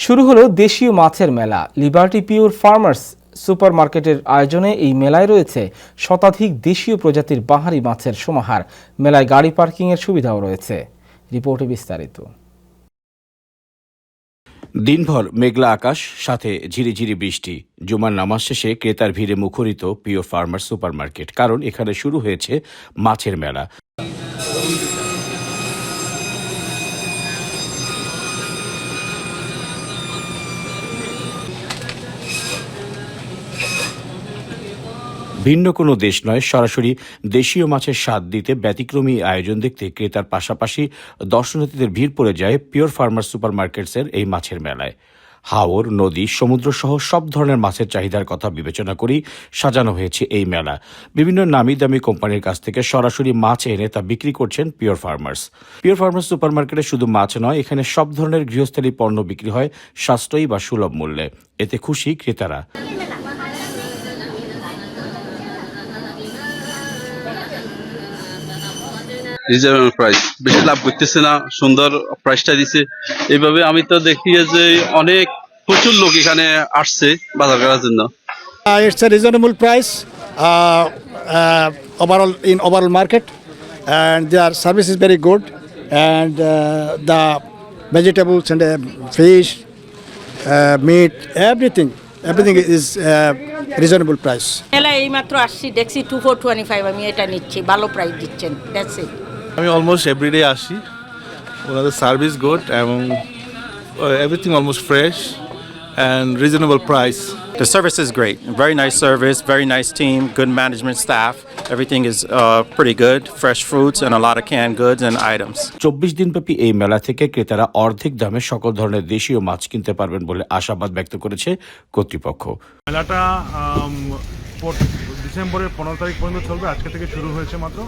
শুরু হলো দেশীয় মাছের মেলা। লিবার্টি পিওর ফার্মার্স সুপার মার্কেটের আয়োজনে এই মেলায় রয়েছে শতাধিক দেশীয় প্রজাতির বাহারি মাছের সমাহার। মেলায় গাড়ি পার্কিংয়ের সুবিধাও রয়েছে। রিপোর্টে বিস্তারিত। দিনভর মেঘলা আকাশ, সাথে ঝিরিঝিরি বৃষ্টি। জুমার নামাজ শেষে ক্রেতার ভিড়ে মুখরিত পিওর ফার্মার্স সুপার মার্কেট, কারণ এখানে শুরু হয়েছে মাছের মেলা। ভিন্ন কোনো দেশ নয়, সরাসরি দেশীয় মাছের স্বাদ দিতে ব্যতিক্রমী আয়োজন দেখতে ক্রেতার পাশাপাশি দর্শনার্থীদের ভিড় পড়ে যায় পিওর ফার্মার্স সুপার মার্কেটসের এই মাছের মেলায়। হাওর, নদী, সমুদ্র সহ সব ধরনের মাছের চাহিদার কথা বিবেচনা করেই সাজানো হয়েছে এই মেলা। বিভিন্ন নামি দামি কোম্পানির কাছ থেকে সরাসরি মাছ এনে তা বিক্রি করছেন pure farmers. Pure farmers super মার্কেটে শুধু মাছ নয়, এখানে সব ধরনের গৃহস্থালী পণ্য বিক্রি হয় সাশ্রয়ী বা সুলভ মূল্যে। এতে খুশি ক্রেতারা। রিজনেবল প্রাইস, বেশি লাভ করতেছে না, সুন্দর প্রাইসটা দিছে। এইভাবে আমি তো দেখি যে অনেক প্রচুর লোক এখানে আসছে বাজার করার জন্য। It's a reasonable price overall market, and their service is very good, and the vegetables and fish, meat, everything is reasonable price. মেলা এইমাত্র আসছি, দেখছি 2425 আমি এটা নিচ্ছি, ভালো প্রাইস দিচ্ছেন। That's it. আমি অলমোস্ট এভরিডে আসি। ওনাদের সার্ভিস গুড এবং everything almost fresh and reasonable price. The service is great. Very nice service, very nice team, good management staff. Everything is pretty good. Fresh fruits and a lot of canned goods and items. 24 দিনব্যাপী এই মেলা থেকে ক্রেতারা অর্ধেক দামে সকল ধরনের দেশীয় মাছ কিনতে পারবেন বলে আশাবাদ ব্যক্ত করেছে কর্তৃপক্ষ। মেলাটা ডিসেম্বরের 15 তারিখ পর্যন্ত চলবে। আজকে থেকে শুরু হয়েছে মাত্র।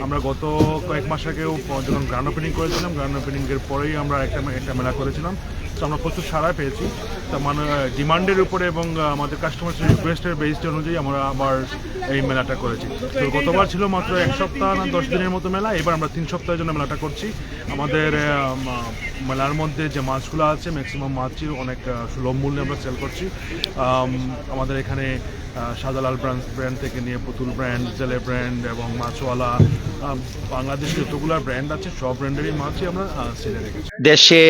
আমরা গত কয়েক মাস আগেও যখন গ্র্যান্ড ওপেনিং করেছিলাম, গ্র্যান্ড ওপেনিংয়ের পরেই আমরা একটা মেলা করেছিলাম। তো আমরা প্রচুর সাড়া পেয়েছি। তা মানে ডিমান্ডের উপরে এবং আমাদের কাস্টমার রিকোয়েস্টের বেসড অনুযায়ী আমরা আবার এই মেলাটা করেছি। তো গতবার ছিল মাত্র 1 সপ্তাহ না 10 দিনের মতো মেলা, এবার আমরা 3 সপ্তাহের জন্য মেলাটা করছি। আমাদের মেলার মধ্যে যে মাছগুলো আছে ম্যাক্সিমাম মাছই অনেক সুলভ মূল্যে আমরা সেল করছি। আমাদের এখানে শাহজালাল ব্র্যান্ড থেকে নিয়ে পুতুল ব্র্যান্ড, জেলে ব্র্যান্ড এবং মাছওয়ালা, বাংলাদেশে যতগুলো ব্র্যান্ড আছে সব ব্র্যান্ডেরই মাছই আমরা সেলে রেখেছি। দেশে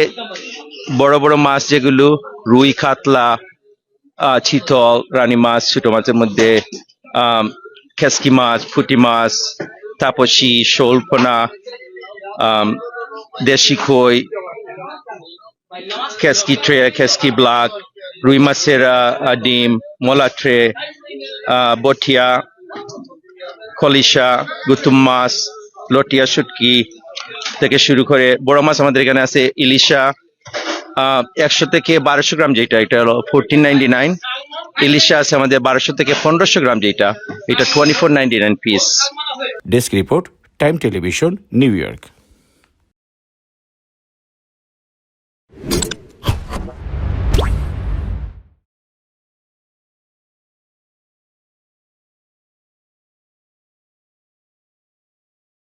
বড় বড় মাছ যেগুলো রুই, কাতলা, চিতল, রানী মাছ, ছোট মাছের মধ্যে খেসকি মাছ, পুঁটি মাছ, তাপসী, শোলপোনা, দেশি কই, খেসকি ট্রে, খেসকি ব্লাক, রুই মাছের ডিম, মোলা ট্রে, বটিয়া, খলিশা, গুতুম মাছ, লটিয়া শুটকি থেকে শুরু করে বড় মাছ আমাদের এখানে আছে ইলিশা, 100 থেকে 1200 গ্রাম, যেটা এটা হলো 1499। ইলিশা আছে আমাদের 1200 থেকে 1500 গ্রাম, যেটা এটা 2499 piece. Desk report, time television, new York.